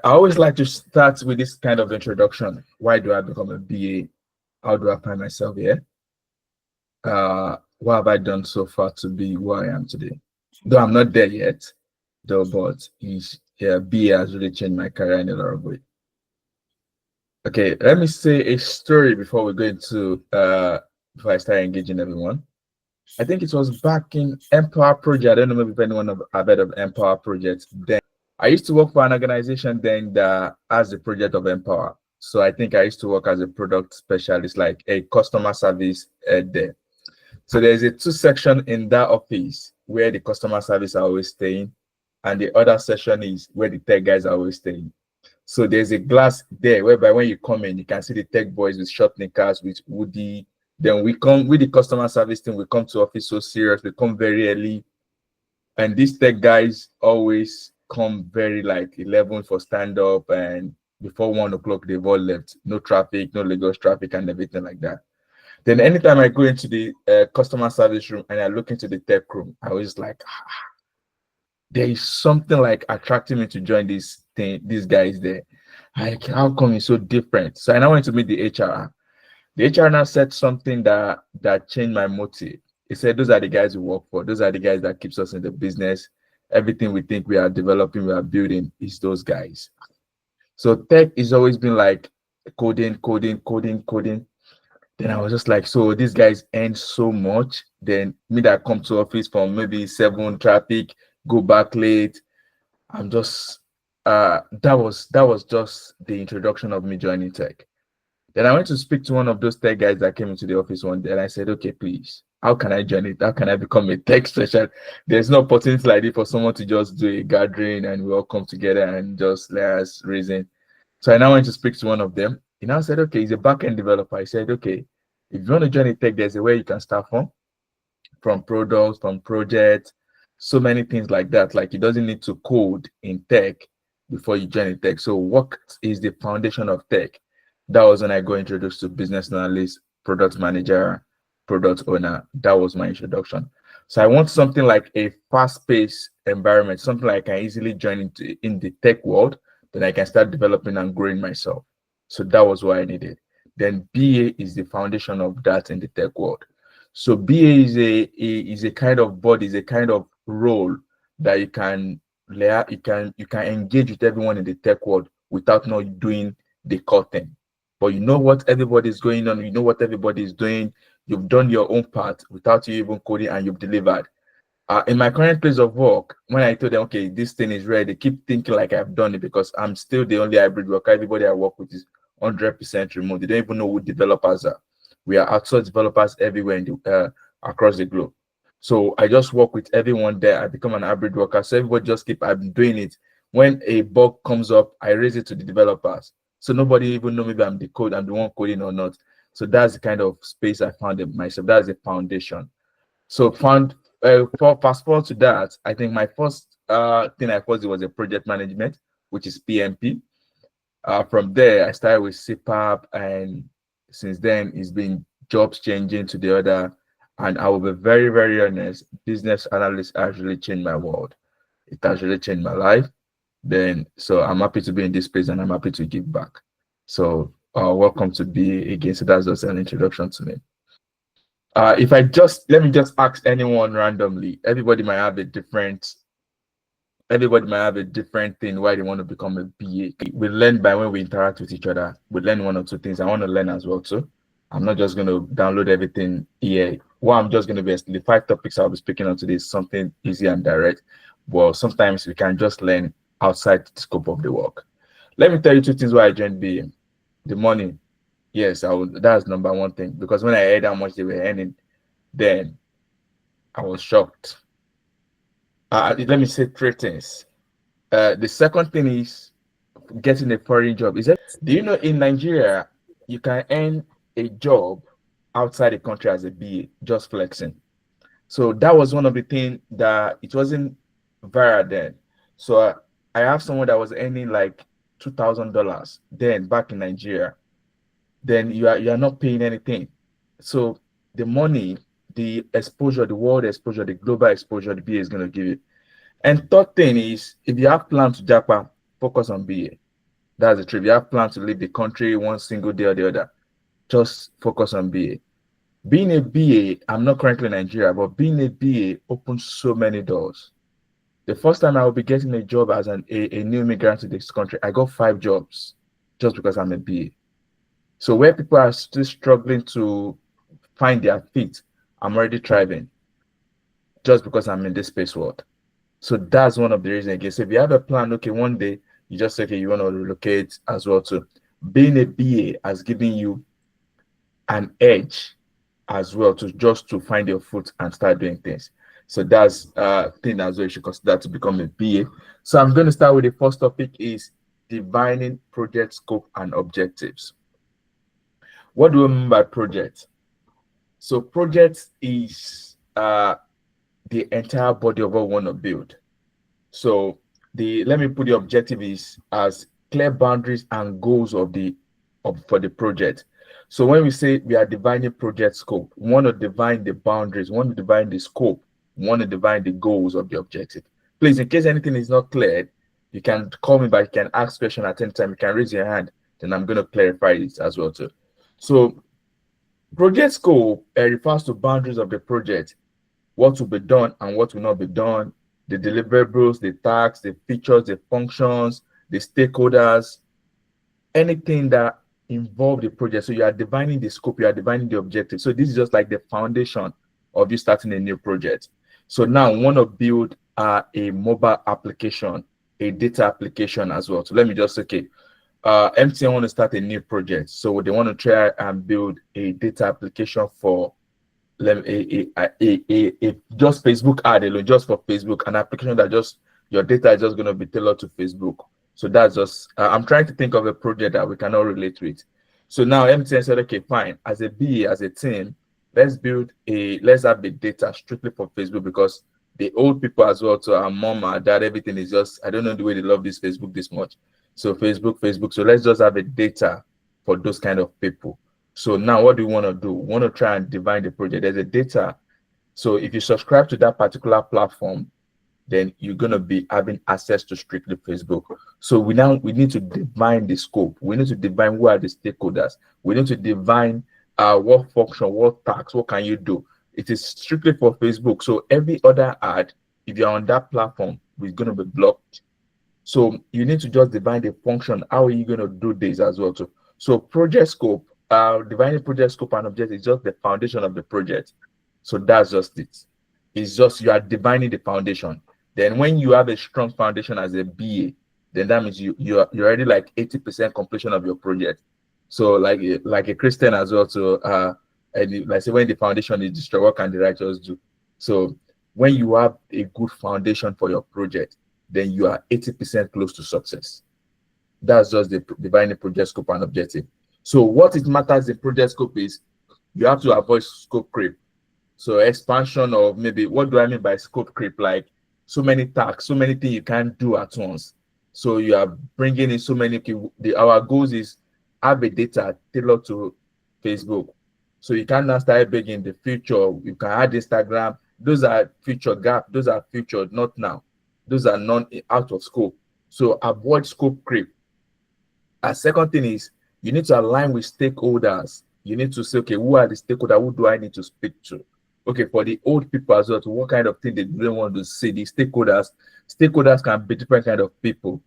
I always like to start with this kind of introduction. Why do I become a BA? How do I find myself here? What have I done so far to be who I am today? Though I'm not there yet, though, but BA has really changed my career in a lot of ways. Okay, let me say a story before we go into before I start engaging everyone. I think it was back in Empower Project. I don't know if anyone have heard of Empower Project. Then I used to work for an organization then that has the project of Empower. So I think I used to work as a product specialist, like a customer service there. So there's a two section in that office where the customer service are always staying, and the other section is where the tech guys are always staying. So there's a glass there whereby when you come in, you can see the tech boys with short knickers, with Woody. Then we come with the customer service team, we come to office so serious, we come very early. And these tech guys always come very like 11 for stand up, and before 1 o'clock, they've all left. No traffic, no Lagos traffic, and everything like that. Then anytime I go into the customer service room and I look into the tech room, I was like, there is something like attracting me to join this thing, these guys there. Like, how come it's so different? So I now went to meet the HR. The HR now said something that changed my motive. He said, those are the guys we work for. Those are the guys that keeps us in the business. Everything we think we are developing, we are building is those guys. So tech has always been like coding, coding, coding, coding. Then I was just like, so these guys earn so much. Then me that come to office from maybe 7 traffic, go back late. I'm just that was just the introduction of me joining tech. Then I went to speak to one of those tech guys that came into the office one day, and I said, okay, please, how can I join it? How can I become a tech special? There's no opportunity like this for someone to just do a gathering and we all come together and just let us reason. So I now went to speak to one of them. He now said, okay, he's a backend developer. I said, okay, if you want to join a tech, there's a way you can start from products, from projects, so many things like that. Like, it doesn't need to code in tech before you join in tech. So what is the foundation of tech? That was when I got introduced to business analyst, product manager, product owner. That was my introduction. So I want something like a fast-paced environment, something like I can easily join into in the tech world, then I can start developing and growing myself. So that was what I needed. Then BA is the foundation of that in the tech world. So BA is a kind of body, is a kind of role that you can engage with everyone in the tech world without not doing the core thing. But you know what everybody is going on, you know what everybody is doing, you've done your own part without you even coding, and you've delivered. In my current place of work, when I told them, okay, this thing is ready, they keep thinking like I've done it because I'm still the only hybrid worker. Everybody I work with is 100% remote. They don't even know who developers are. We are outsourced developers everywhere across the globe. So I just work with everyone there. I become an hybrid worker. So everybody just keep I'm doing it. When a bug comes up, I raise it to the developers. So nobody even know maybe I'm the one coding or not. So that's the kind of space I found in myself. That's the foundation. So for fast forward to that, I think my first thing I first did was a project management, which is PMP. From there, I started with CPAP, and since then, it's been jobs changing to the other. And I will be very, very honest, business analyst actually changed my world. It has really changed my life. Then, so I'm happy to be in this space and I'm happy to give back. So, welcome to be again. So that's just an introduction to me. If I just let me just ask anyone randomly, everybody might have a different thing why they want to become a BA. We learn by when we interact with each other. We learn one or two things. I want to learn as well too. I'm not just going to download everything here. What I'm just going to be the 5 topics I'll be speaking on today is something easy and direct. Well, sometimes we can just learn outside the scope of the work. Let me tell you 2 things why I joined BA. The money. Yes, that's number one thing. Because when I heard how much they were earning, then I was shocked. Let me say 3 things. The second thing is getting a foreign job. Do you know in Nigeria you can earn a job outside the country as a BA, just flexing? So that was one of the things that it wasn't viral then. So I have someone that was earning like $2,000 then back in Nigeria. Then you are not paying anything. So the money, the exposure, the world exposure, the global exposure the BA is going to give you. And third thing is, if you have plans to Japan, focus on BA. That's the truth. If you have plans to leave the country one single day or the other, just focus on BA. Being a BA, I'm not currently in Nigeria, but being a BA opens so many doors. The first time I will be getting a job as a new immigrant to this country, I got 5 jobs just because I'm a BA. So where people are still struggling to find their feet, I'm already thriving just because I'm in this space world. So that's one of the reasons again. So if you have a plan, okay, one day you just say, okay, you want to relocate as well too. Being a BA has given you an edge as well to find your foot and start doing things. So that's thing as well you should consider to become a BA. So I'm going to start with the first topic is defining project scope and objectives. What do we mean by project? So project is the entire body of what we want to build. So let me put the objective is as clear boundaries and goals for the project. So when we say we are defining project scope, we want to define the boundaries, we want to define the scope, we want to define the goals of the objective. Please, in case anything is not clear, you can call me back, you can ask question at any time, you can raise your hand, then I'm going to clarify it as well too. So project scope refers to boundaries of the project, what will be done and what will not be done, the deliverables, the tasks, the features, the functions, the stakeholders, anything that involve the project. So you are defining the scope, you are defining the objective. So this is just like the foundation of you starting a new project. So now we want to build a mobile application, a data application as well. So let me just say, okay, MTN want to start a new project. So they want to try and build a data application for just Facebook ad alone, just for Facebook, an application that just your data is just going to be tailored to Facebook. So that's just I'm trying to think of a project that we can all relate to it. So now MTN said, okay, fine, as a BA, as a team, let's have the data strictly for Facebook, because the old people as well, to our mom, our dad, everything is just, I don't know the way they love this Facebook this much. So Facebook. So let's just have a data for those kind of people. So now what do we want to do? We want to try and define the project. There's a data. So if you subscribe to that particular platform, then you're going to be having access to strictly Facebook. So we need to define the scope. We need to define who are the stakeholders. We need to define what function, what task, what can you do. It is strictly for Facebook. So every other ad, if you're on that platform, is going to be blocked. So you need to just define the function. How are you going to do this as well? So project scope, defining project scope and objective is just the foundation of the project. So that's just it. It's just you are defining the foundation. Then when you have a strong foundation as a BA, then that means you're already like 80% completion of your project. So like a Christian as well. So and like say when the foundation is destroyed, what can the righteous do? So when you have a good foundation for your project, then you are 80% close to success. That's just the defining project scope and objective. So what it matters in project scope is you have to avoid scope creep. So expansion of, maybe, what do I mean by scope creep? Like so many tasks, so many things you can't do at once. So you are bringing in so many. Our goals is have a data tailored to Facebook. So you can now start begging the future. You can add Instagram. Those are future gap. Those are future, not now. Those are out of scope. So avoid scope creep. A second thing is you need to align with stakeholders. You need to say, okay, who are the stakeholders? Who do I need to speak to? Okay, for the old people as well, to what kind of thing they don't want to see. The stakeholders can be different kind of people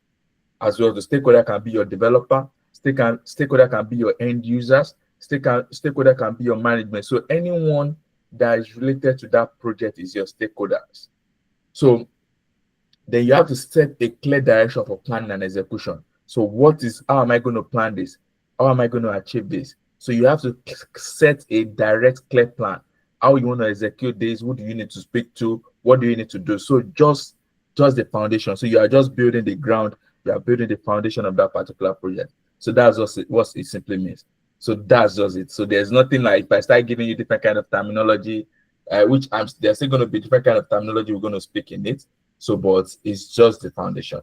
as well. The stakeholder can be your developer. Stakeholder can be your end users. Stakeholder can be your management. So anyone that is related to that project is your stakeholders. So then you have to set a clear direction for planning and execution. So how am I going to plan this? How am I going to achieve this? So you have to set a direct, clear plan. How you want to execute this? Who do you need to speak to? What do you need to do? So just the foundation. So you are just building the ground. You are building the foundation of that particular project. So that's what it simply means. So that's just it. So there's nothing like, if I start giving you different kind of terminology, there's still going to be different kind of terminology we're going to speak in it. So, but it's just the foundation.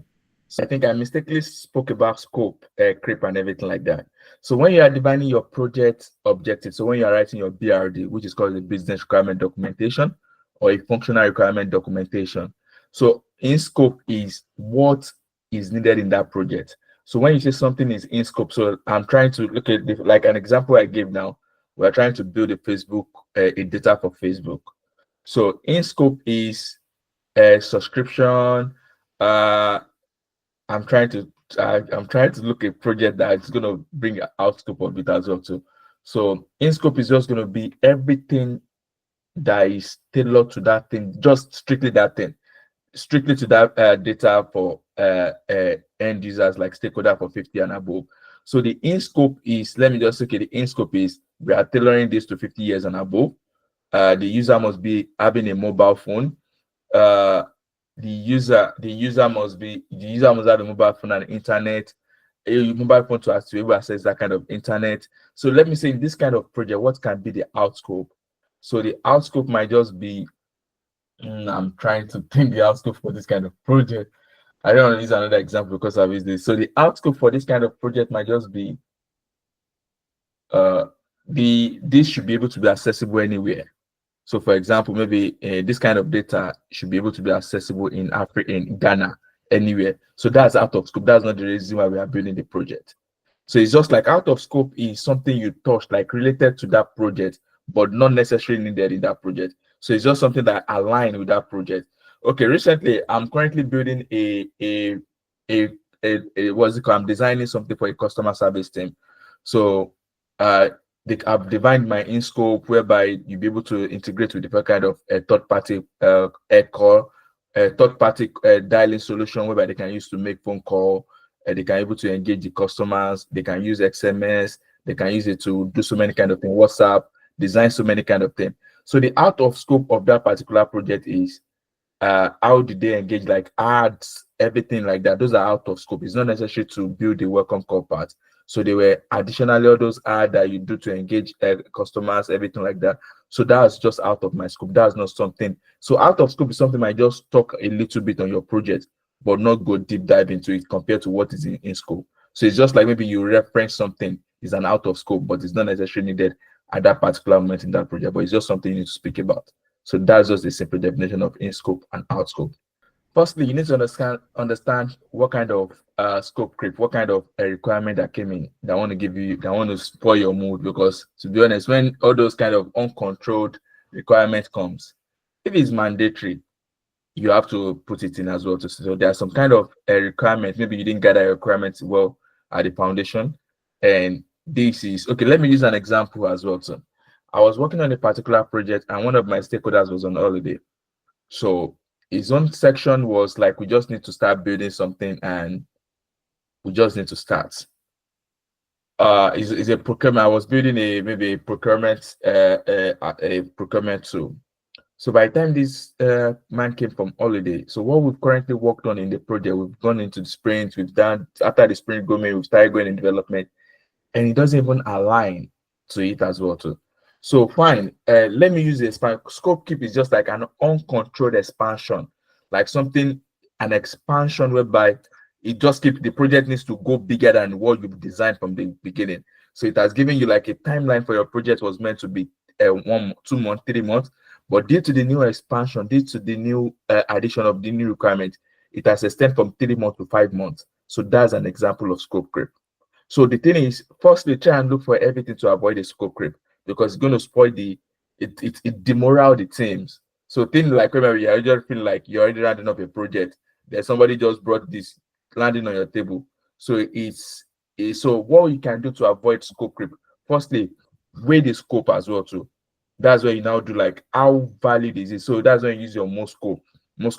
So I think I mistakenly spoke about scope, creep, and everything like that. So when you are defining your project objective, so when you are writing your BRD, which is called the business requirement documentation or a functional requirement documentation. So in scope is what is needed in that project. So when you say something is in scope, so I'm trying to look at like an example I gave now. We're trying to build a Facebook, a data for Facebook. So in scope is a subscription. I'm trying to I'm trying to look at a project that's going to bring out scope of it as well too. So in scope is just going to be everything that is tailored to that thing, just strictly that thing, strictly to that data for end users like stakeholder for 50 and above. So the in scope is, let me just okay, the in scope is we are tailoring this to 50 years and above. The user must be having a mobile phone. Uh, the user must have a mobile phone and internet, a mobile phone to be able to access that kind of internet. So let me say in this kind of project, what can be the out scope? So the out scope might just be I'm trying to think the out scope for this kind of project. I don't want to use another example because I've used this. So the out scope for this kind of project might just be this should be able to be accessible anywhere. So, for example, maybe this kind of data should be able to be accessible in Africa, in Ghana, anywhere. So that's out of scope. That's not the reason why we are building the project. So it's just like out of scope is something you touched, like related to that project, but not necessarily needed in that project. So it's just something that align with that project. Okay, recently I'm currently building a what's it called? I'm designing something for a customer service team. So I've defined my in scope whereby you'll be able to integrate with different kind of third party call, third party dialing solution whereby they can use to make phone call. They can able to engage the customers. They can use XMS. They can use it to do so many kind of things. WhatsApp, design so many kind of things. So the out of scope of that particular project is how did they engage, like ads, everything like that. Those are out of scope. It's not necessary to build the welcome call part. So they were additionally all those ads that you do to engage customers, everything like that. So that's just out of my scope. That's not something. So out of scope is something I just talk a little bit on your project, but not go deep dive into it compared to what is in scope. So it's just like maybe you reference something is an out of scope, but it's not necessarily needed at that particular moment in that project, but it's just something you need to speak about. So that's just the simple definition of in scope and out scope. Firstly, you need to understand what kind of scope creep, what kind of requirement that came in that want to give you, that want to spoil your mood. Because to be honest, when all those kind of uncontrolled requirement comes, if it's mandatory, you have to put it in as well. So there are some kind of requirement. Maybe you didn't gather your requirements well at the foundation, and this is okay. Let me use an example as well. So I was working on a particular project, and one of my stakeholders was on holiday. So his own section was like, we just need to start building something, and we just need to start. Is a procurement. I was building maybe a procurement a procurement tool. So by the time this man came from holiday, so what we've currently worked on in the project, we've gone into the sprint, we've done after the sprint going, we've started going in development, and it doesn't even align to it as well too. So fine, let me use the scope keep is just like an uncontrolled expansion, like something, an expansion whereby it just keep the project needs to go bigger than what you've designed from the beginning. So it has given you like a timeline for your project was meant to be 1, 2 months, 3 months, but due to the new expansion, due to the new addition of the new requirement, it has extended from 3 months to 5 months. So that's an example of scope creep. So the thing is, firstly, try and look for everything to avoid the scope creep because it's going to spoil it demoral the teams. So things like whenever you just feel like you're already running up a project, that somebody just brought this landing on your table. So so what you can do to avoid scope creep, firstly, weigh the scope as well too. That's where you now do like how valid is it. So that's when you use your MOSCO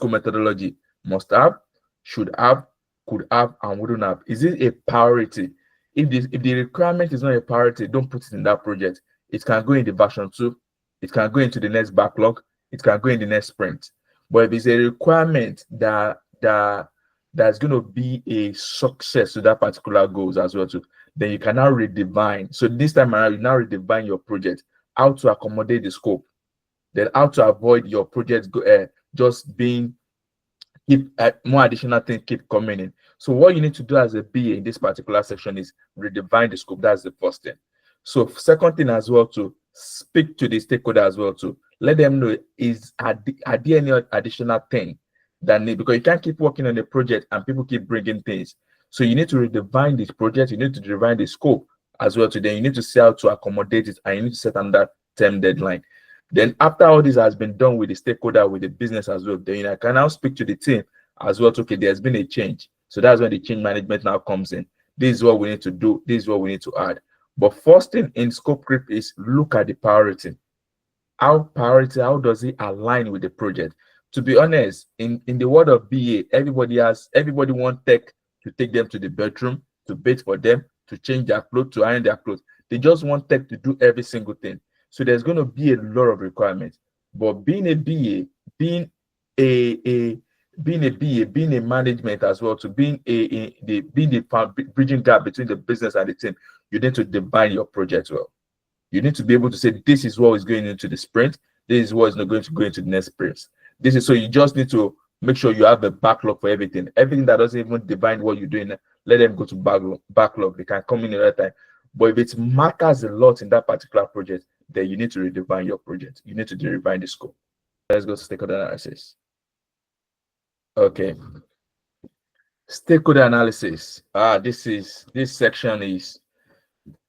methodology. Must have, should have, could have, and wouldn't have. Is it a priority? If the requirement is not a priority, don't put it in that project. It can go in the version 2, it can go into the next backlog, it can go in the next sprint. But if it's a requirement that's going to be a success to that particular goals as well too, then you can now redefine. So this time around, you now redefine your project, how to accommodate the scope, then how to avoid your project just being keep more additional things keep coming in. So what you need to do as a BA in this particular section is redefine the scope. That's the first thing. So second thing as well to speak to the stakeholder as well to let them know are there any additional thing that need, because you can't keep working on the project and people keep bringing things. So you need to redefine this project, you need to redefine the scope as well. Then you need to see how to accommodate it, and you need to set another term deadline. Then after all this has been done with the stakeholder, with the business as well, then I can now speak to the team as well. Okay, there's been a change. So that's when the change management now comes in. This is what we need to do. This is what we need to add. But first thing in scope creep is look at the priority. How does it align with the project? To be honest, in the world of BA, everybody want tech to take them to the bedroom, to bathe for them, to change their clothes, to iron their clothes. They just want tech to do every single thing. So there's going to be a lot of requirements. But being a BA, being a being a BA, being a management as well, to being the bridging gap between the business and the team, you need to define your project well. You need to be able to say, this is what is going into the sprint. This is what is not going to go into the next sprint. This is so you just need to make sure you have a backlog for everything. Everything that doesn't even define what you're doing, let them go to backlog. They can come in at that time. But if it matters a lot in that particular project, then you need to redefine your project. You need to redefine the scope. Let's go to stakeholder analysis. Okay. Stakeholder analysis. This section is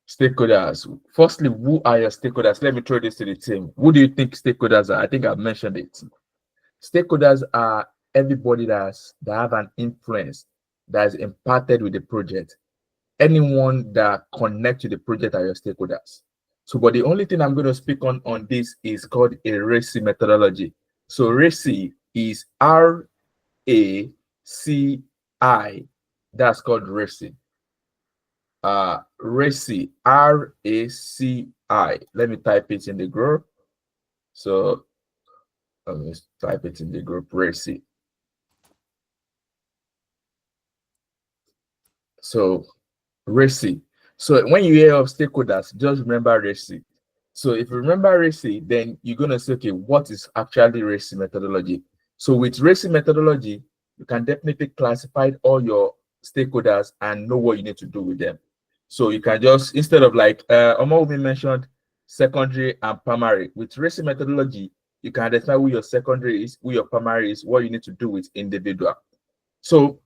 stakeholders. Firstly, who are your stakeholders? Let me throw this to the team. Who do you think stakeholders are? I think I've mentioned it. Stakeholders are everybody that have an influence, that is impacted with the project. Anyone that connects to the project are your stakeholders. So, but the only thing I'm going to speak on this is called a RACI methodology. So RACI is RACI. That's called RACI. RACI, RACI. Let me type it in the group. So let me type it in the group, RACI. So RACI. So when you hear of stakeholders, just remember RACI. So if you remember RACI, then you're gonna say, okay, what is actually RACI methodology? So with RACI methodology, you can definitely classify all your stakeholders and know what you need to do with them. So you can just, instead of like Omar mentioned secondary and primary, with RACI methodology, you can identify who your secondary is, who your primary is, what you need to do with individual. So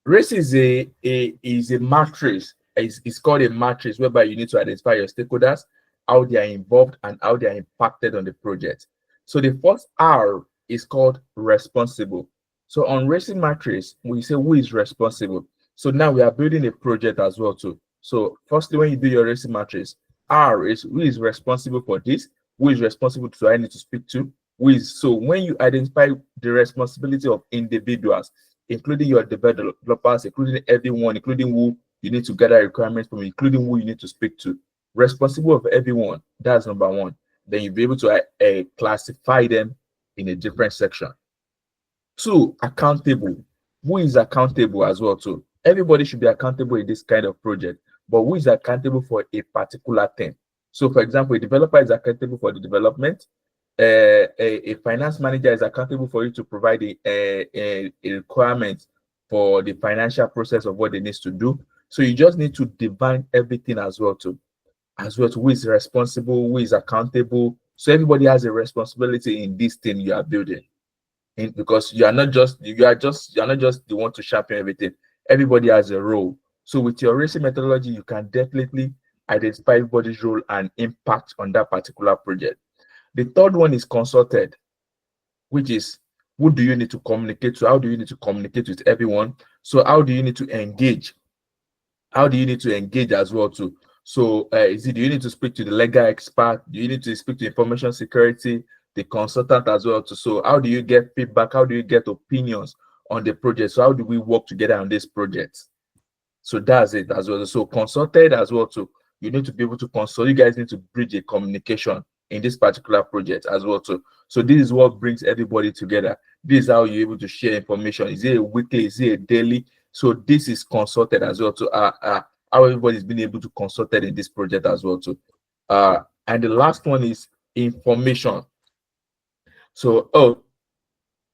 RACI is a matrix. It's called a matrix whereby you need to identify your stakeholders, how they are involved, and how they are impacted on the project. So the first R is called responsible. So on RACI matrix, we say who is responsible. So now we are building a project as well too. So firstly, when you do your RACI matrix, R is who is responsible for this, who is responsible to I need to speak to, who is. So when you identify the responsibility of individuals, including your developers, including everyone, including who you need to gather requirements from, including who you need to speak to, responsible of everyone, that's number one. Then you'll be able to classify them in a different section. Two, accountable. Who is accountable as well too? Everybody should be accountable in this kind of project, but who is accountable for a particular thing? So for example, a developer is accountable for the development. A finance manager is accountable for you to provide a requirement for the financial process of what they need to do. So you just need to define everything as well too. Who is responsible, who is accountable. So everybody has a responsibility in this thing you are building. Because you're not just the one to champion everything. Everybody has a role. So with your RACI methodology, you can definitely identify everybody's role and impact on that particular project. The third one is consulted, which is who do you need to communicate to? How do you need to communicate with everyone? So how do you need to engage? How do you need to engage as well too? So do you need to speak to the legal expert? Do you need to speak to information security, the consultant as well too? So how do you get feedback? How do you get opinions on the project? So how do we work together on this project? So that's it as well. So consulted as well too. You need to be able to consult. You guys need to bridge a communication in this particular project as well too. So this is what brings everybody together. This is how you're able to share information. Is it a weekly? Is it a daily? So this is consulted as well too. How everybody's been able to consult in this project as well too. And the last one is information. So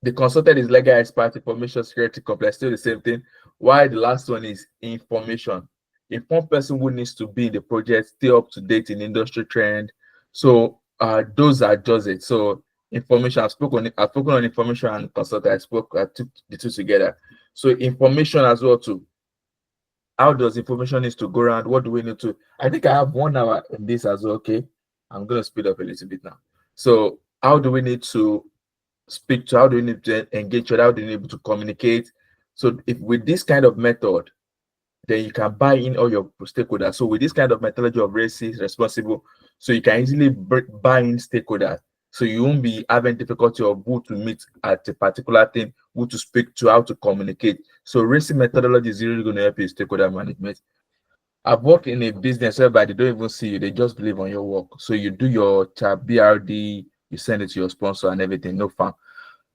the consultant is legal expert, information security compliance, still the same thing. Why the last one is information. Informed person who needs to be in the project, stay up to date in industry trend. So those are just it. So information, I've spoken on information and consultant. I took the two together. So information as well too. how does information needs to go around? What do we need to? I think I have 1 hour in this as well. Okay, I'm gonna speed up a little bit now. So how do we need to speak to? How do we need to engage? How do we need to communicate? So if with this kind of method, then you can buy in all your stakeholders. So with this kind of methodology of racist, responsible, so you can easily buy in stakeholders. So you won't be having difficulty of who to meet at a particular thing, who to speak to, how to communicate. So racist methodology is really going to help you stakeholder management. I've worked in a business whereby they don't even see you, they just believe on your work. So you do your chat BRD, you send it to your sponsor and everything, no fun.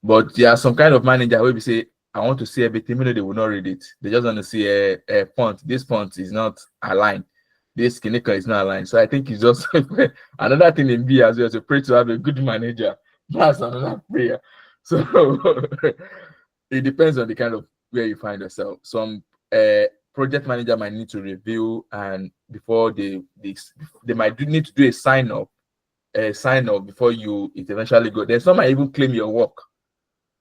But there are some kind of manager where we say, I want to see everything, even though they will not read it. They just want to see a font. This font is not aligned. This clinical is not aligned. So I think it's just another thing in B as well. To pray to have a good manager. That's another prayer. So it depends on the kind of where you find yourself. Some project manager might need to review, and before they might need to do a sign up before it eventually go. Then some might even claim your work.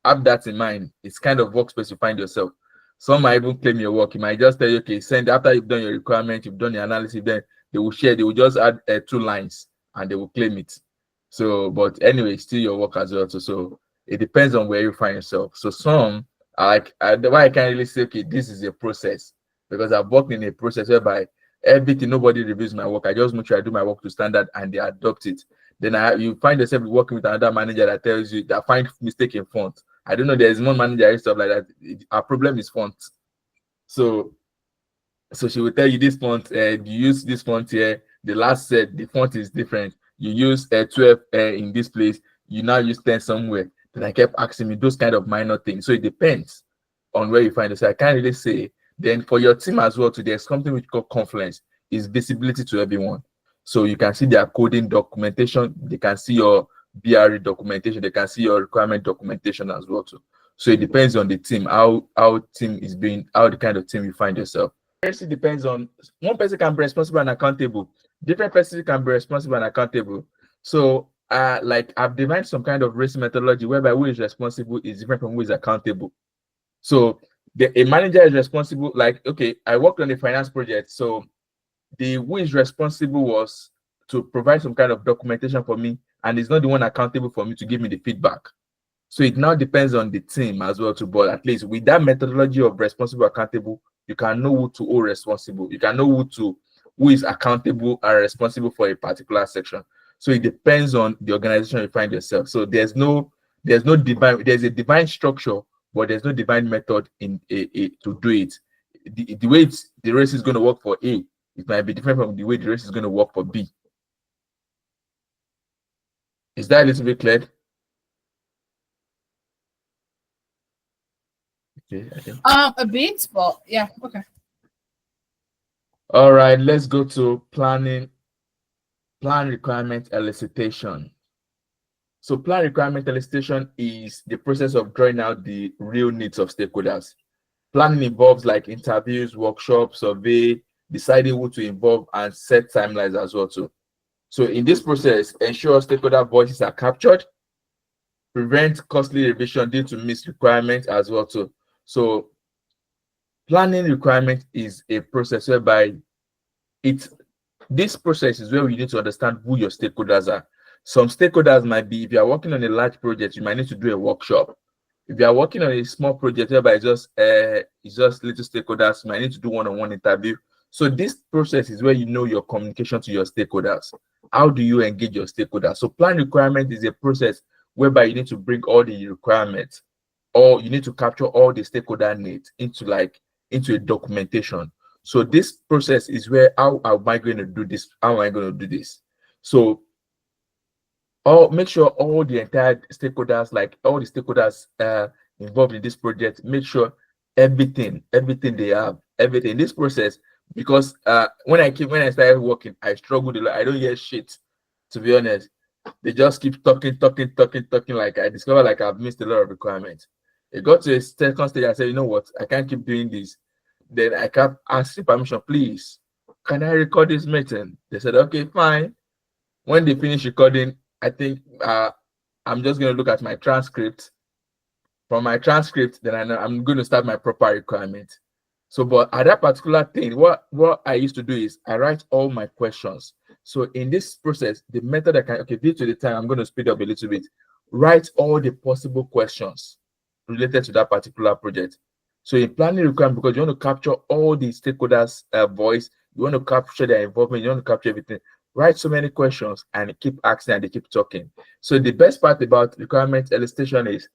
Have that in mind. It's kind of workspace you find yourself. Some might even claim your work. You might just tell you, okay, send after you've done your requirement, you've done your analysis, then they will share, they will just add 2 lines and they will claim it. So, but anyway, still your work as well. So it depends on where you find yourself. So some like why I can't really say, okay, this is a process, because I've worked in a process whereby everything, nobody reviews my work. I just make sure I do my work to standard and they adopt it. Then you find yourself working with another manager that tells you that find mistake in font. I don't know, there's one manager and stuff like that. Our problem is font. So she will tell you this font, you use this font here. The last set, the font is different. You use 12 in this place, you now use 10 somewhere. Then I kept asking me those kind of minor things. So it depends on where you find it. So I can't really say. Then for your team as well, there's something which called Confluence, is visibility to everyone. So you can see their coding documentation, they can see your BRE documentation, they can see your requirement documentation as well too. So it depends on the team, how team is being, how the kind of team you find yourself. It depends on, one person can be responsible and accountable. Different persons can be responsible and accountable. So like I've defined some kind of risk methodology whereby who is responsible is different from who is accountable. So a manager is responsible, like, okay, I worked on a finance project. So the who is responsible was to provide some kind of documentation for me, and it's not the one accountable for me to give me the feedback. So it now depends on the team as well too. But at least with that methodology of responsible, accountable, you can know who to hold responsible. You can know who is accountable and responsible for a particular section. So it depends on the organization you find yourself. So there's a divine structure, but there's no divine method in to do it. The way the race is going to work for A, it might be different from the way the race is going to work for B. Is that a little bit clear? Okay, I think. A bit, but yeah, okay. All right, let's go to plan requirement elicitation. So plan requirement elicitation is the process of drawing out the real needs of stakeholders. Planning involves like interviews, workshops, survey, deciding who to involve, and set timelines as well too. So in this process, ensure stakeholder voices are captured, prevent costly revision due to missed requirements as well too. So planning requirement is a process whereby this process is where we need to understand who your stakeholders are. Some stakeholders might be, if you are working on a large project, you might need to do a workshop. If you are working on a small project whereby it's just little stakeholders, you might need to do one-on-one interview. So this process is where you know your communication to your stakeholders. How do you engage your stakeholders? So plan requirement is a process whereby you need to bring all the requirements, or you need to capture all the stakeholder needs into a documentation. So this process is where, how am I going to do this? How am I going to do this? So make sure all the entire stakeholders, like all the stakeholders involved in this project, make sure everything they have, everything. This process, because when I started working, I struggled a lot. I don't hear shit, to be honest. They just keep talking. Like I discovered like I've missed a lot of requirements. It got to a second stage. I said, you know what? I can't keep doing this. Then I kept asking permission, please, can I record this meeting? They said, okay, fine. When they finish recording, I think I'm just going to look at my transcript. From my transcript, then I know I'm going to start my proper requirement. So, but at that particular thing, what I used to do is I write all my questions. So in this process, the method I can, okay, due to the time, I'm going to speed up a little bit. Write all the possible questions related to that particular project. So in planning requirement, because you want to capture all the stakeholders' voice, you want to capture their involvement, you want to capture everything. Write so many questions and keep asking and they keep talking. So the best part about requirement elicitation is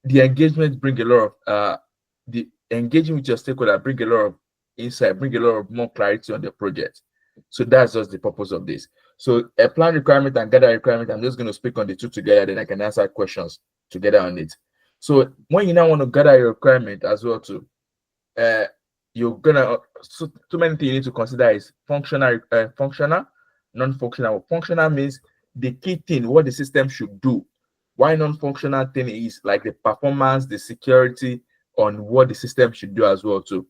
the engagement bring a lot of the engaging with your stakeholder bring a lot of insight, bring a lot of more clarity on the project. So that's just the purpose of this. So a plan requirement and gather requirement, I'm just going to speak on the two together, then I can answer questions together on it. So when you now want to gather your requirement as well too, uh you're gonna so too many things you need to consider is functional, non-functional. Functional means the key thing what the system should do, why non-functional thing is like the performance, the security on what the system should do as well too.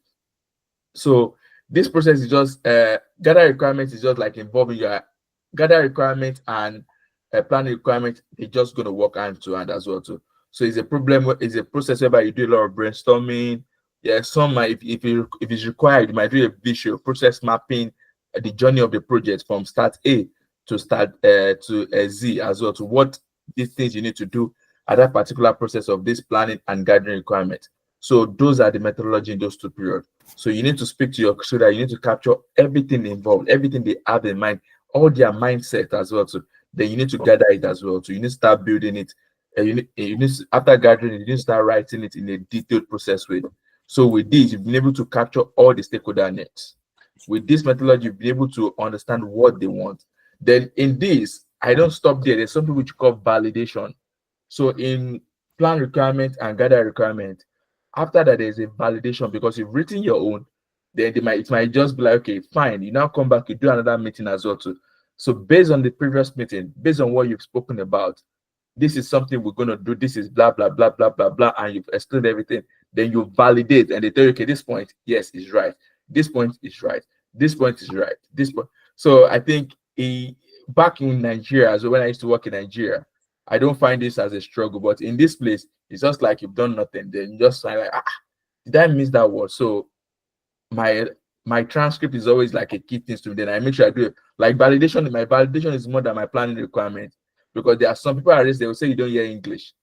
So this process is just gather requirements is just like involving your gather requirements and planning requirements. They're just going to work hand to hand as well too. So it's a problem. It's a process whereby you do a lot of brainstorming. Yeah, some might if it's required, you might do a visual process mapping the journey of the project from start A to start to Z as well to what these things you need to do at that particular process of this planning and gathering requirements. So those are the methodology in those two periods. So you need to speak to your student, you need to capture everything involved, everything they have in mind, all their mindset as well. So then you need to gather it as well. So you need to start building it. After gathering it, you need to start writing it in a detailed process way. So with this, you've been able to capture all the stakeholder needs. With this methodology, you've been able to understand what they want. Then in this, I don't stop there. There's something which you call validation. So in plan requirement and gather requirement, after that there's a validation because you've written your own, then it might just be like, okay, fine, you now come back, you do another meeting as well too. So based on the previous meeting, based on what you've spoken about, this is something we're going to do, this is blah blah blah blah blah blah, and you've explained everything. Then you validate and they tell you, okay, this point, yes, is right, this point is right, this point is right, this point. So I think back in Nigeria, as well, when I used to work in Nigeria, I don't find this as a struggle, but in this place, it's just like you've done nothing. Then you just find like, did I miss that word? So my my transcript is always like a key thing to me. Then I make sure I do it. Like validation, my validation is more than my planning requirement because there are some people at risk, they will say you don't hear English.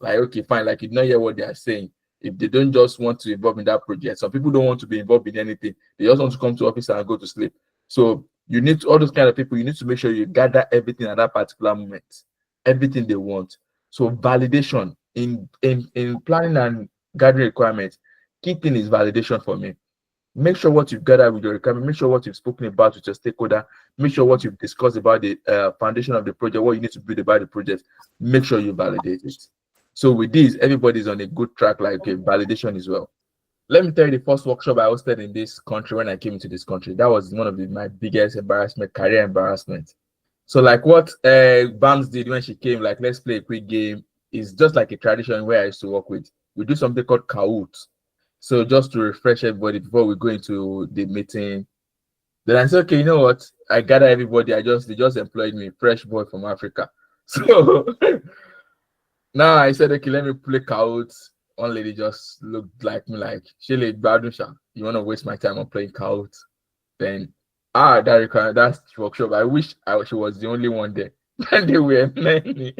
Like, okay, fine, like you don't hear what they are saying. If they don't just want to involve in that project, some people don't want to be involved in anything. They just want to come to office and go to sleep. So you need to, all those kind of people, you need to make sure you gather everything at that particular moment, everything they want. So validation in planning and gathering requirements, key thing is validation for me. Make sure what you've gathered with your requirement, make sure what you've spoken about with your stakeholder, make sure what you've discussed about the foundation of the project, what you need to build about the project, make sure you validate it. So with this, everybody's on a good track, like okay, validation as well. Let me tell you the first workshop I hosted in this country when I came into this country. That was one of my biggest embarrassment, career embarrassment. So like what Bams did when she came, like let's play a quick game, is just like a tradition where I used to work with. We do something called Kahoot. So just to refresh everybody before we go into the meeting. Then I said, okay, you know what? I gather everybody. They just employed me, fresh boy from Africa. So now I said, okay, let me play Kahoot. One lady just looked like me, like Shile Badusha. You want to waste my time on playing Kahoot? Then that's workshop. I wish she was the only one there. And they were many.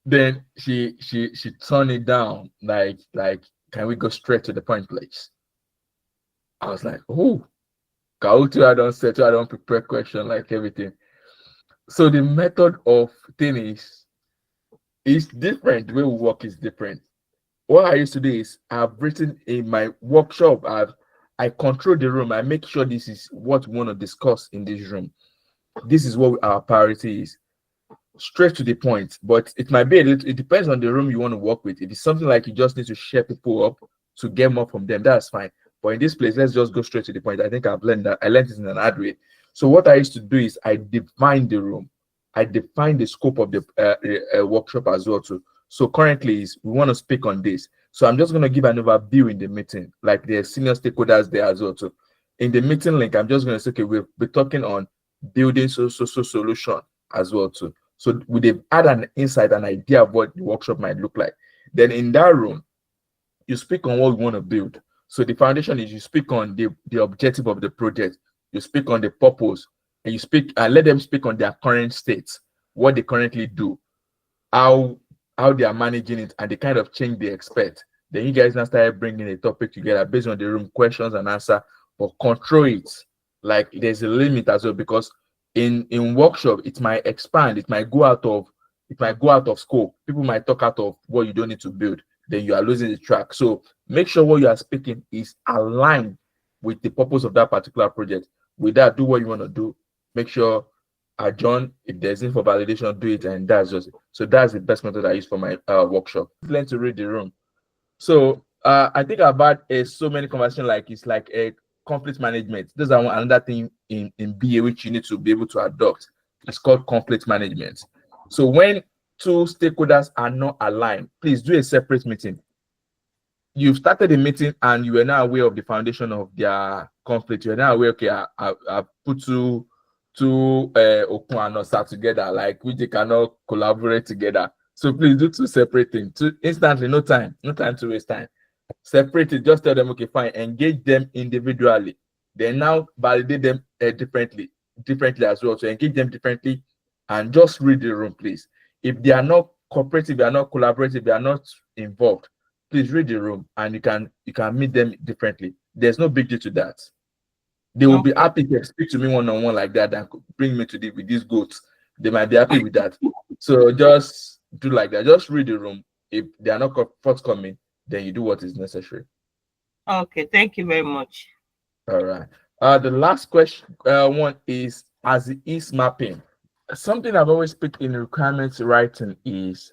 Then she turned it down, like can we go straight to the point, please? I was like, oh, Kahoot, I don't settle, I don't prepare question like everything. So the method of thing is different. The way we work is different. What I used to do is I've written in my workshop, I control the room. I make sure this is what we want to discuss in this room. This is what our priority is. Straight to the point, but it might be a little, it depends on the room you want to work with. If it's something like you just need to share people up to get more from them, that's fine. But in this place, let's just go straight to the point. I think I've learned that. I learned it in an ad way. So what I used to do is I define the room. I define the scope of the workshop as well too. So currently is we want to speak on this. So I'm just going to give an overview in the meeting, like the senior stakeholders there as well too. In the meeting link, I'm just going to say, okay, we'll be talking on building social solution as well too. So we have had an insight, an idea of what the workshop might look like. Then in that room, you speak on what we want to build. So the foundation is you speak on the objective of the project, you speak on the purpose, and you speak and let them speak on their current state, what they currently do, how they are managing it, and the kind of change they expect. Then you guys now start bringing a topic together based on the room questions and answer, but control it. Like there's a limit as well, because in workshop it might expand, it might go out of scope. People might talk out of what you don't need to build. Then you are losing the track. So make sure what you are speaking is aligned with the purpose of that particular project. With that, do what you want to do. Make sure adjourn. If there's need for validation, do it, and that's just it. So that's the best method I use for my workshop. Learn to read the room. So I think I've had so many conversations like it's like a conflict management. Those are another thing in BA which you need to be able to adopt. It's called conflict management. So when two stakeholders are not aligned, please do a separate meeting. You've started a meeting and you are now aware of the foundation of their conflict. You're now aware, okay, I put two Okun and start together, like which they cannot collaborate together. So please do two separate things. Instantly, no time to waste time. Separate it, just tell them, okay, fine, engage them individually. Then now validate them differently as well. So engage them differently and just read the room, please. If they are not cooperative, they are not collaborative, they are not involved, please read the room and you can meet them differently. There's no big deal to that. They will be happy to speak to me one-on-one like that and bring me to with these goats. They might be happy with that. So just do like that. Just read the room. If they are not forthcoming, then you do what is necessary. Okay, thank you very much. All right. The last question one is as it is mapping. Something I've always picked in requirements writing is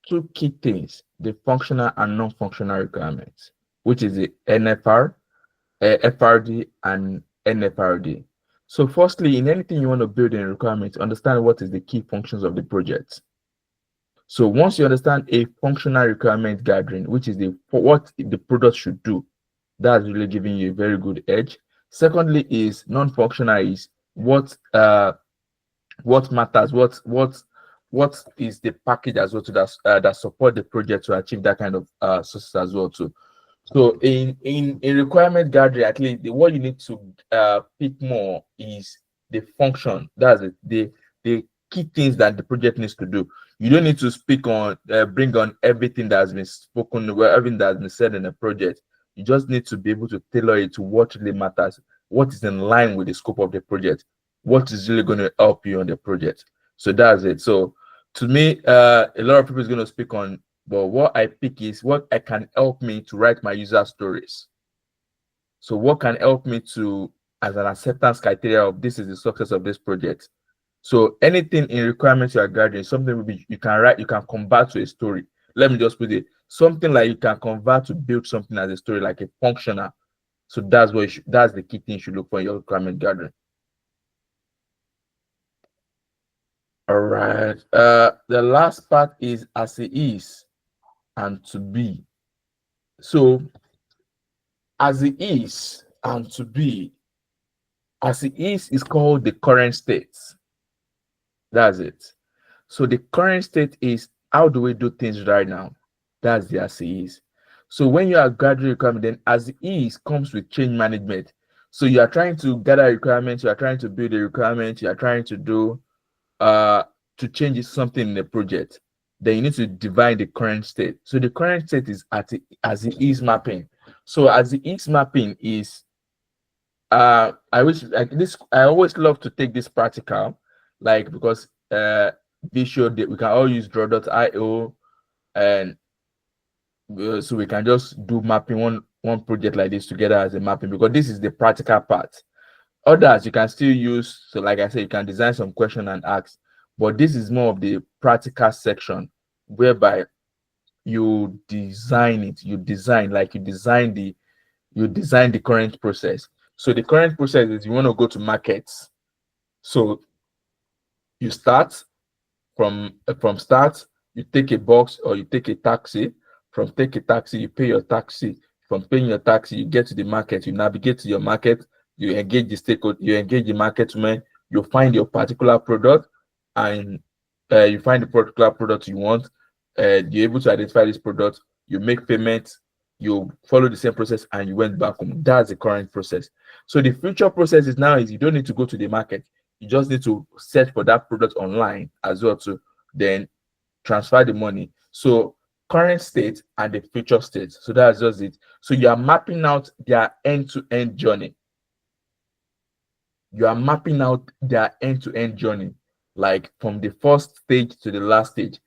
two key things: the functional and non-functional requirements, which is the NFR, FRD, and NFRD. So firstly, in anything you want to build in requirements, understand what is the key functions of the project. So once you understand a functional requirement gathering, which is what the product should do, that's really giving you a very good edge. Secondly is non-functional is what matters, what is the package as well to that support the project to achieve that kind of success as well too. So in requirement gathering, at least what you need to pick more is the function. That's it. The key things that the project needs to do. You don't need to bring on everything that has been spoken, everything that has been said in the project. You just need to be able to tailor it to what really matters, what is in line with the scope of the project, what is really going to help you on the project. So that's it. So to me, a lot of people is going to speak on, but what I pick is what I can help me to write my user stories. So what can help me to, as an acceptance criteria of this is the success of this project. So anything in requirements you are gathering, something will be you can convert to a story. Let me just put it, something like you can convert to build something as a story, like a functional. So that's that's the key thing you should look for in your requirement gathering. All right. The last part is as it is and to be. So as it is and to be, as it is called the current state. That's it. So the current state is how do we do things right now? That's the as it is. So when you are gathering requirement, then as it is comes with change management. So you are trying to gather requirements, you are trying to build a requirement, you are trying to do to change something in the project. Then you need to divide the current state. So the current state is as it is mapping. So as it is mapping is I always love to take this practical, like because visual that we can all use draw.io and so we can just do mapping one project like this together as a mapping, because this is the practical part. Others you can still use, so like I said, you can design some question and ask, but this is more of the practical section whereby you design it, you design the current process. So the current process is you want to go to markets. So you start from start, you take a bus or you take a taxi. From take a taxi, you pay your taxi. From paying your taxi, you get to the market, you navigate to your market, you engage the stakeholder, you engage the marketman, you find your particular product, and you find the particular product you want. You're able to identify this product, you make payment, you follow the same process and you went back home. That's the current process. So the future process is now is you don't need to go to the market. You just need to search for that product online as well to then transfer the money. So current state and the future state. So that's just it. So you are mapping out their end-to-end journey. You are mapping out their end-to-end journey, like from the first stage to the last stage.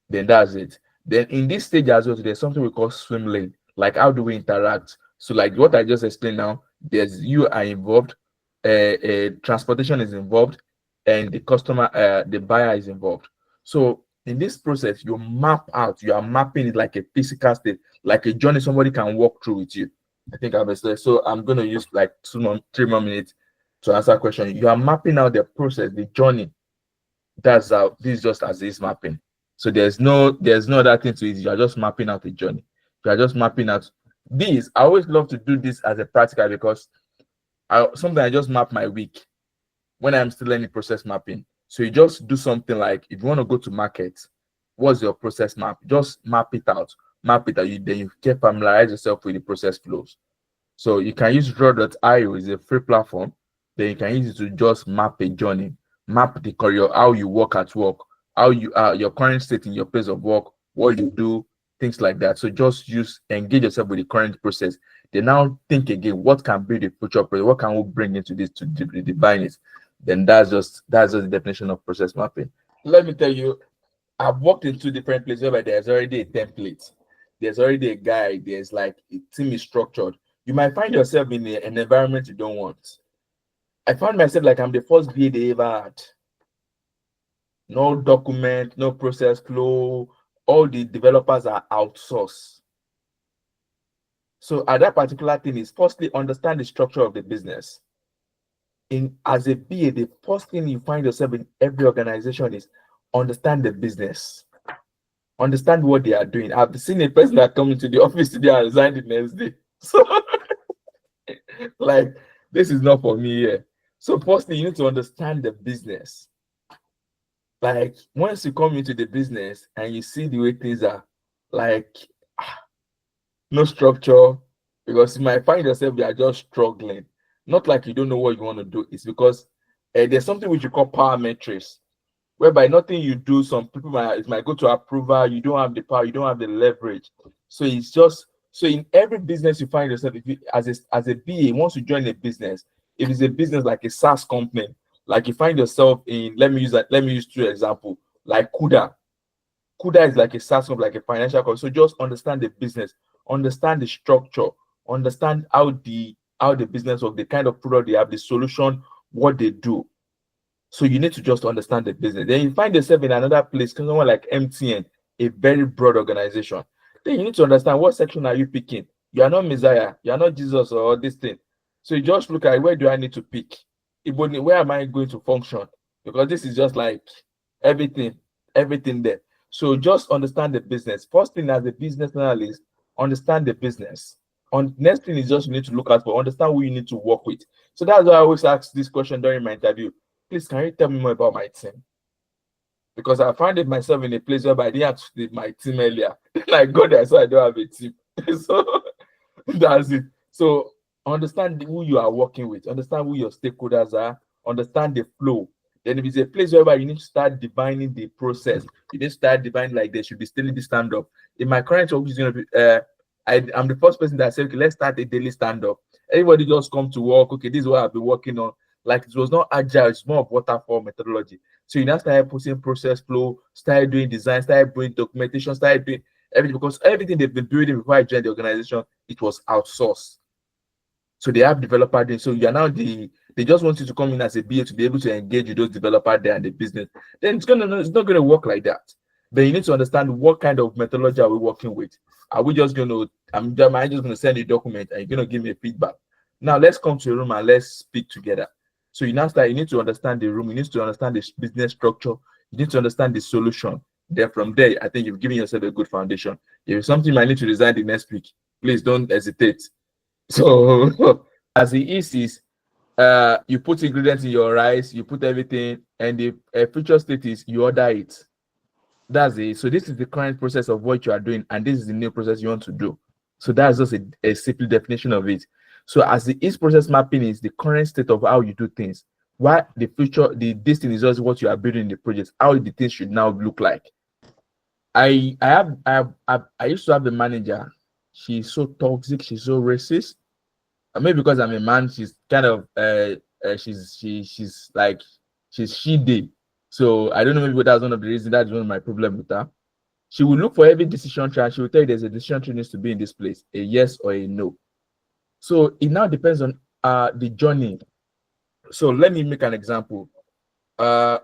Then that's it. Then in this stage as well, there's something we call swim lane. Like how do we interact? So like what I just explained now, there's you are involved, transportation is involved, and the customer, the buyer is involved. So in this process, you map out, you are mapping it like a physical state, like a journey somebody can walk through with you. I think I've explained. So I'm gonna use like 3 more minutes to answer a question. You are mapping out the process, the journey. That's how this is just as is mapping. So there's no other thing to it. You are just mapping out a journey. You are just mapping out this. I always love to do this as a practical because sometimes I just map my week when I'm still learning process mapping. So you just do something like if you want to go to market, what's your process map? Just map it out. Map it out. Then you can familiarize yourself with the process flows. So you can use draw.io, is a free platform. Then you can use it to just map a journey, map the career, how you work at work, how you are, your current state in your place of work, what you do, things like that. So just engage yourself with the current process. Then now think again, what can be the future process? What can we bring into this to define it? Then that's just the definition of process mapping. Let me tell you, I've worked in 2 different places where there's already a template, there's already a guide, there's like a team is structured. You might find yourself in an environment you don't want. I found myself like I'm the first BA they ever had. No document, no process flow. All the developers are outsourced. So at that particular thing is firstly understand the structure of the business. As a BA, the first thing you find yourself in every organization is understand the business. Understand what they are doing. I've seen a person that come into the office today and resign the next day. So like this is not for me here. So firstly, you need to understand the business. Like once you come into the business and you see the way things are, like no structure, because you might find yourself you are just struggling. Not like you don't know what you want to do. It's because there's something which you call power matrix, whereby nothing you do, some people might go to approval, you don't have the power, you don't have the leverage. So it's just so in every business you find yourself, if you as a BA, once you join a business, if it's a business like a SaaS company, like you find yourself in, let me use 2 examples, like Kuda. Kuda is like a SaaS company, like a financial company. So just understand the business, understand the structure, understand how the business works, the kind of product they have, the solution, what they do. So you need to just understand the business. Then you find yourself in another place, someone like MTN, a very broad organization. Then you need to understand what section are you picking. You are not Messiah, you are not Jesus or this thing. So you just look at where do I need to pick? Where am I going to function? Because this is just like everything there. So just understand the business. First thing as a business analyst, understand the business. Next thing is just you need to look out for, understand who you need to work with. So that's why I always ask this question during my interview. Please, can you tell me more about my team? Because I found it myself in a place where I didn't have to leave my team earlier. Like God, I saw I don't have a team. So that's it. So understand who you are working with, understand who your stakeholders are, understand the flow. Then if it's a place where you need to start defining the process, you need to start defining like there should be daily stand-up. In my current work is going to be, I'm the first person that said, okay, let's start a daily stand-up. Everybody just come to work. Okay, this is what I've been working on. Like it was not agile, it's more of waterfall methodology. So you now start putting process flow, start doing design, start doing documentation, start doing everything, because everything they've been building before I joined the organization, it was outsourced. So they have developer there. So you are now they just want you to come in as a BA to be able to engage with those developers there and the business. Then it's not gonna work like that. Then you need to understand what kind of methodology are we working with. Are we just gonna am I just gonna send you a document and you're gonna give me a feedback? Now let's come to a room and let's speak together. So you need to understand the room, you need to understand the business structure, you need to understand the solution. Then from there, I think you've given yourself a good foundation. If it's something you might need to resign the next week, please don't hesitate. So as it is you put ingredients in your rice, you put everything, and the future state is you order it. That's it. So this is the current process of what you are doing, and this is the new process you want to do. So that's just a simple definition of it. So as the is process mapping is the current state of how you do things, what the future, this thing is just what you are building in the project, how the thing should now look like. I used to have the manager. She's so toxic, she's so racist. And maybe because I'm a man, she's kind of she's like she did. So I don't know, maybe that's one of the reasons. That's one of my problem with her. She will look for every decision tree and she will tell you there's a decision tree needs to be in this place, a yes or a no. So it now depends on the journey. So let me make an example. I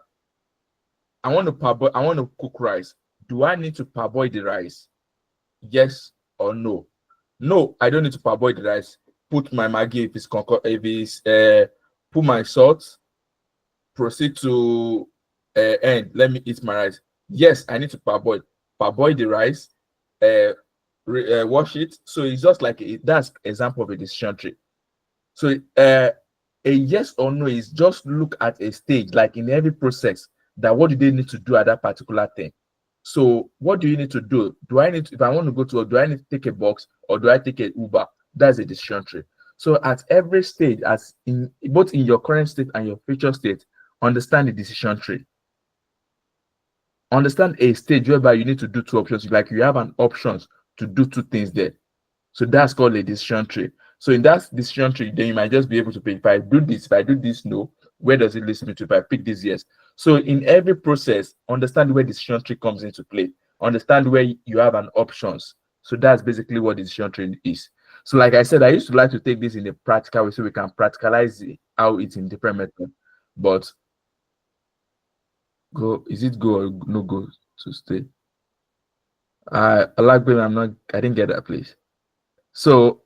want to cook rice. Do I need to parboil the rice? Yes or no? No, I don't need to parboil the rice. Put my Maggi put my salt, proceed to end. Let me eat my rice. Yes, I need to parboil the rice, wash it. So it's just like that's example of a decision tree. So a yes or no is just look at a stage, like in every process, that what do they need to do at that particular thing. So what do you need to do? Do I need to, if I want to go to work, do I need to take a box or do I take a Uber? That's a decision tree. So at every stage, as in both in your current state and your future state, understand the decision tree. Understand a stage whereby you need to do two options, like you have an options to do two things there. So that's called a decision tree. So in that decision tree, then you might just be able to pick, if I do this, no, where does it lead me to? If I pick this, yes. So in every process, understand where decision tree comes into play. Understand where you have an options. So that's basically what decision tree is. So like I said, I used to like to take this in a practical way so we can practicalize how it's in different methods. But is it go or no go to stay? I like when I didn't get that, please. So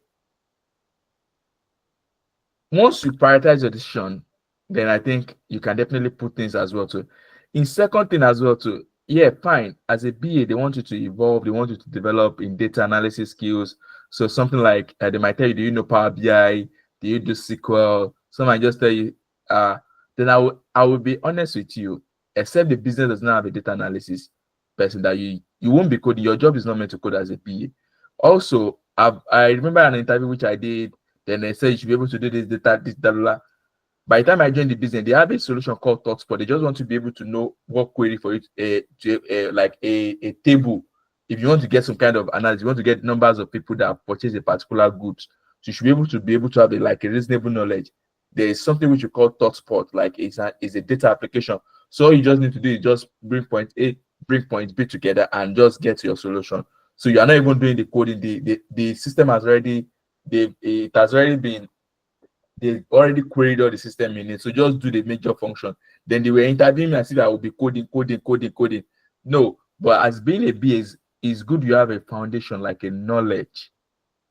once you prioritize your decision, then I think you can definitely put things as well too. In second thing as well too, yeah, fine. As a BA, they want you to evolve, they want you to develop in data analysis skills. So something like they might tell you, do you know Power BI? Do you do SQL? Some might just tell you, then I will be honest with you, except the business does not have a data analysis person that you won't be coding. Your job is not meant to code as a BA. Also, I remember an interview which I did. Then they said you should be able to do this, data, this, blah, blah, blah. By the time I joined the business, they have a solution called ThoughtSpot. They just want to be able to know what query for it, like a table. If you want to get some kind of analysis, you want to get numbers of people that have purchased a particular goods. So you should be able to have a reasonable knowledge. There is something which you call ThoughtSpot, like it's a data application. So all you just need to do is just bring point A, bring point B together, and just get your solution. So you are not even doing the coding. The system has already they've already queried all the system in it. So just do the major function. Then they were interviewing me as if I will be coding. No, but as being a BA is good you have a foundation, like a knowledge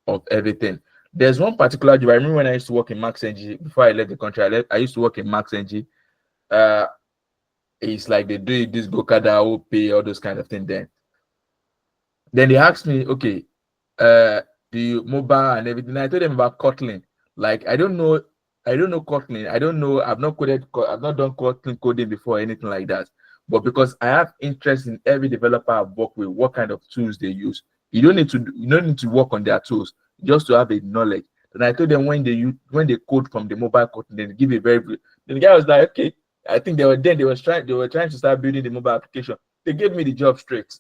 of everything. There's one particular job. I remember when I used to work in Max NG before I left the country. I used to work in Max NG. It's like they do this Gokada, OP, all those kind of things. Then they asked me, okay, the mobile and everything. I told them about Kotlin. Like I don't know Kotlin. I've not done Kotlin coding before or anything like that. But because I have interest in every developer I've worked with, what kind of tools they use. You don't need to work on their tools just to have a knowledge. And I told them when they code from the mobile Kotlin, they give a very good. Then the guy was like, okay. I think they were trying to start building the mobile application. They gave me the job straight.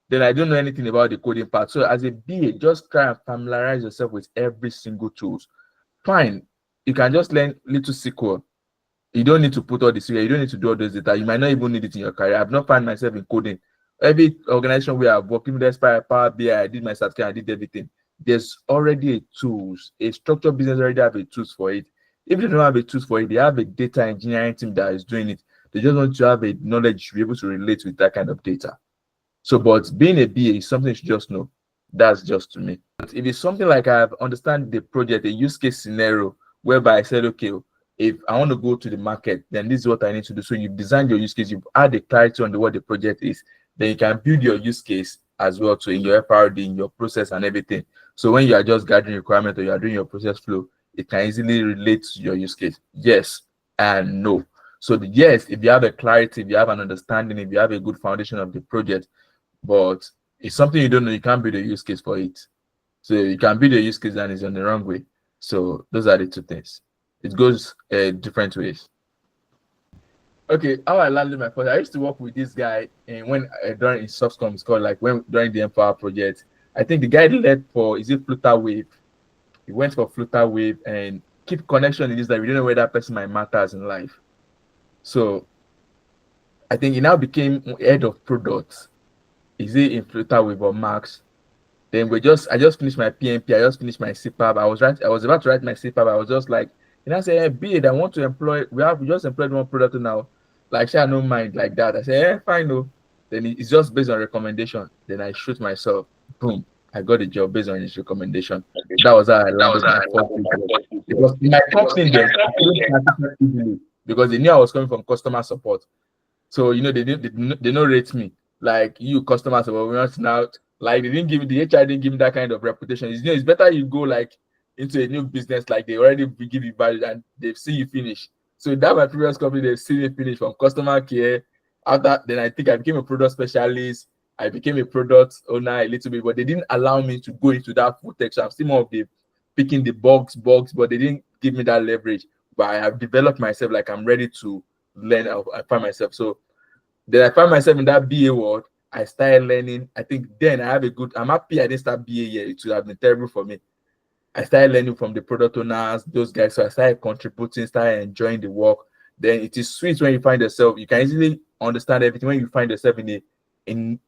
Then I don't know anything about the coding part. So as a BA, just try and familiarize yourself with every single tools. Fine, you can just learn little SQL. You don't need to put all this here. You don't need to do all those data. You might not even need it in your career. I've not found myself in coding. Every organization where I've worked, even despite Power BI, I did my certificate, I did everything. There's already a tools. A structured business already have a tools for it. If they don't have a tools for it, they have a data engineering team that is doing it. They just want to have a knowledge to be able to relate with that kind of data. So, but being a BA is something you should just know. That's just to me. But if it's something like I understand the project, a use case scenario, whereby I said, okay, if I want to go to the market, then this is what I need to do. So you've designed your use case, you've added clarity on what the project is, then you can build your use case as well to in your FRD, in your process and everything. So when you are just gathering requirement or you are doing your process flow, it can easily relate to your use case. Yes and no. So the yes, if you have a clarity, if you have an understanding, if you have a good foundation of the project, but it's something you don't know, you can't build a use case for it. So you can build a use case and it's on the wrong way. So those are the two things. It goes different ways. Okay, how I landed my first. I used to work with this guy, and when during his Softcom, it's called like when during the Empower project. I think the guy led for is it Flutter Wave. He went for Flutter Wave and keep connection in this that we don't know where that person might matters in life. So I think he now became head of products. Is it in Flutter Wave or Max? Then I just finished my PMP, I just finished my CPAP. I was about to write my CPAP. I was just like, and I said, hey, BA, I want to employ, we just employed one product now. Like, I no mind like that. I said, fine, no. Then it's just based on recommendation. Then I shoot myself. Boom. I got a job based on his recommendation. That was how I landed my first job. Because in my company then, I couldn't transition easily because they knew I was coming from customer support. So they don't rate me like you customers were not now like they didn't give me the HR didn't give me that kind of reputation. It's better you go like into a new business like they already give you value and they've seen you finish. So that my previous company they've seen me finish from customer care. After then I think I became a product specialist. I became a product owner a little bit, but they didn't allow me to go into that full tech. So I'm still more of the picking the box, but they didn't give me that leverage. But I have developed myself like I'm ready to learn. I find myself so then I found myself in that BA world. I started learning. I think then I'm happy I didn't start BA yet. It would have been terrible for me. I started learning from the product owners, those guys. So I started contributing, started enjoying the work. Then it is sweet when you find yourself, you can easily understand everything when you find yourself in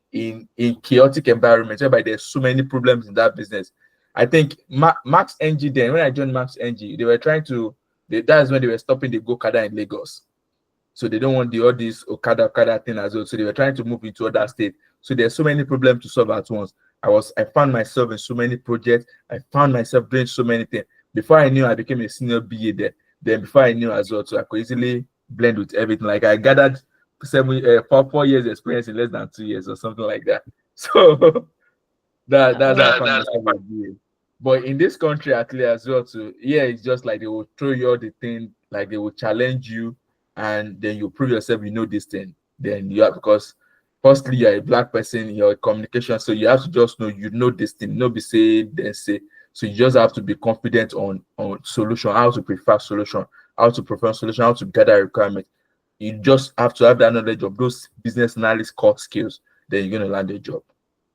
chaotic environments whereby there's so many problems in that business. I think Max NG then, when I joined Max NG, they were trying to, that's when they were stopping the Go-Kada in Lagos. So they don't want all this Okada thing as well. So they were trying to move into other states. So there's so many problems to solve at once. I found myself in so many projects. I found myself doing so many things. Before I knew, I became a senior BA there. Then before I knew as well, so I could easily blend with everything. Like I gathered 4 years experience in less than 2 years or something like that. So that's how I found myself a BA. But in this country, at least as well, too, yeah, it's just like they will throw you all the thing, like they will challenge you and then you prove yourself you know this thing. Then you have because firstly you're a black person, your communication, so you have to just know you know this thing, not be say then say. So you just have to be confident on solution, how to prefer solution, how to prefer solution, how to gather requirements. You just have to have that knowledge of those business analyst core skills. Then you're gonna land a job.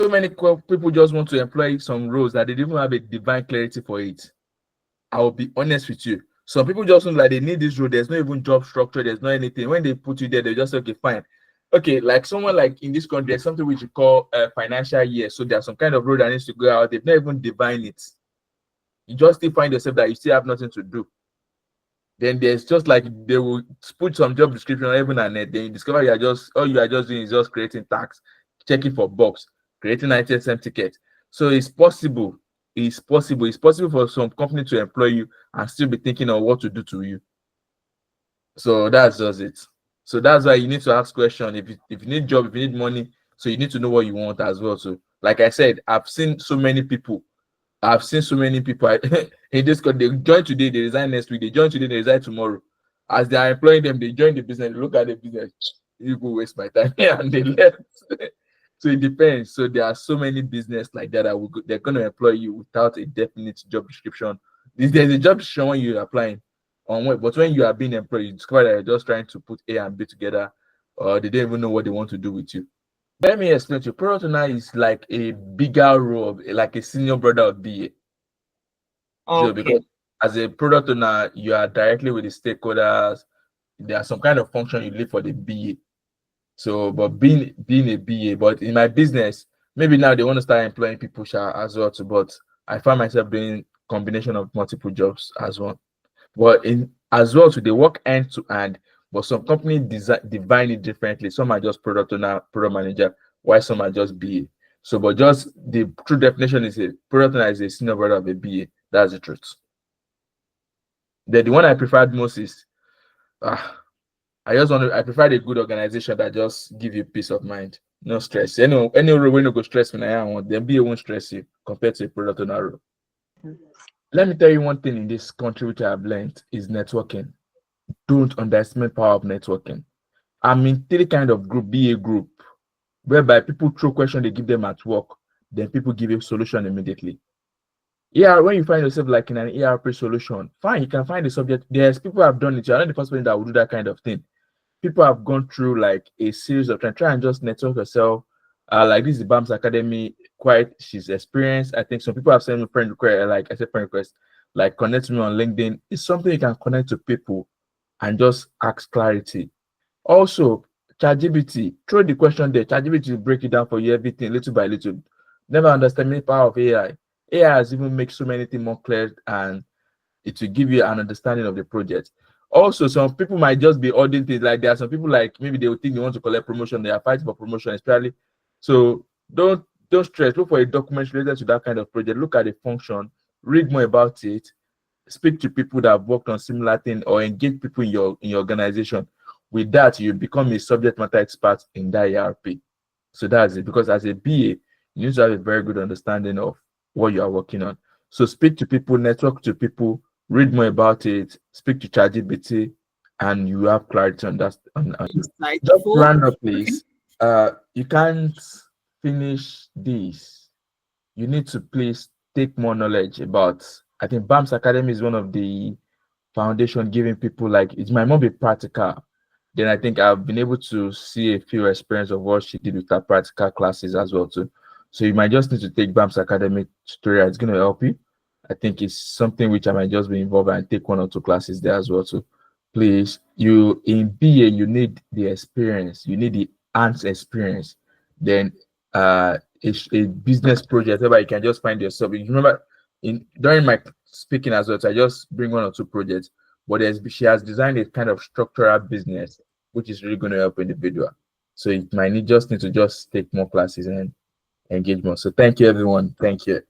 So many people just want to employ some roles that they didn't even have a divine clarity for it. I will be honest with you. Some people just feel like they need this role. There's no even job structure. There's no anything. When they put you there, they just say, okay, fine. Okay, like someone like in this country, there's something which you call financial year. So there's some kind of role that needs to go out. They've not even defined it. You just still find yourself that you still have nothing to do. Then there's just like they will put some job description on even and then you discover you are just all you are just doing is just creating tax, checking for bugs, creating ITSM tickets. So it's possible. It's possible. It's possible for some company to employ you and still be thinking of what to do to you. So that's just it. So that's why you need to ask questions. If you need job, if you need money, so you need to know what you want as well. So, like I said, I've seen so many people. In this country, they join today, they resign next week. They join today, they resign tomorrow. As they are employing them, they join the business. They look at the business. You go waste my time here, and they left. So it depends. So there are so many business like that they're going to employ you without a definite job description. There's a job description when you're applying but when you are being employed, you discover that you're just trying to put A and B together, or they don't even know what they want to do with you. Let me explain to you. Product owner is like a bigger role, like a senior brother of BA. So because as a product owner, you are directly with the stakeholders. There are some kind of function you leave for the BA. So, but being a BA, but in my business, maybe now they want to start employing people as well too. But I find myself doing combination of multiple jobs as well. But in as well too, they work end to end. But some companies define it differently. Some are just product owner, product manager, while some are just BA. So, but just the true definition is a product owner is a senior brother of a BA. That's the truth. The one I preferred most is I prefer a good organization that just give you peace of mind, no stress. Any role when you go stress when I want, then BA won't stress you compared to a product owner role. Let me tell you one thing in this country which I have learned is networking. Don't underestimate power of networking. I'm in three kind of group, BA group, whereby people throw questions they give them at work, then people give you solution immediately. Yeah, when you find yourself like in an ERP solution, fine, you can find the subject. There's people who have done it. You're not the first person that will do that kind of thing. People have gone through like a series of try and just network yourself. Like this is BAMS Academy, quite she's experienced. I think some people have sent me friend request, like I said, friend request, like connect to me on LinkedIn. It's something you can connect to people and just ask clarity. Also, ChatGPT, throw the question there. ChatGPT will break it down for you everything little by little. Never underestimate the power of AI. AI has even made so many things more clear, and it will give you an understanding of the project. Also, some people might just be ordering things. Like there are some people like maybe they will think they want to collect promotion, they are fighting for promotion, especially. So don't stress. Look for a document related to that kind of project. Look at the function, read more about it, speak to people that have worked on similar thing, or engage people in your organization. With that, you become a subject matter expert in that ERP. So that's it. Because as a BA, you need to have a very good understanding of what you are working on. So speak to people, network to people, read more about it, speak to ChatGPT, and you have clarity on that. Just Insightful. round up, Okay. please. You can't finish this. You need to please take more knowledge about. I think BAMS Academy is one of the foundation giving people like it might not be practical. Then I think I've been able to see a few experience of what she did with her practical classes as well too. So you might just need to take BAMS Academic tutorial. It's going to help you. I think it's something which I might just be involved and take one or two classes there as well too. Please, you in BA you need the experience. You need the hands experience. Then a business project whereby you can just find yourself. You remember in during my speaking as well, so I just bring one or two projects. But she has designed a kind of structural business which is really going to help individual. So it might need to just take more classes and engage more. So thank you everyone. Thank you.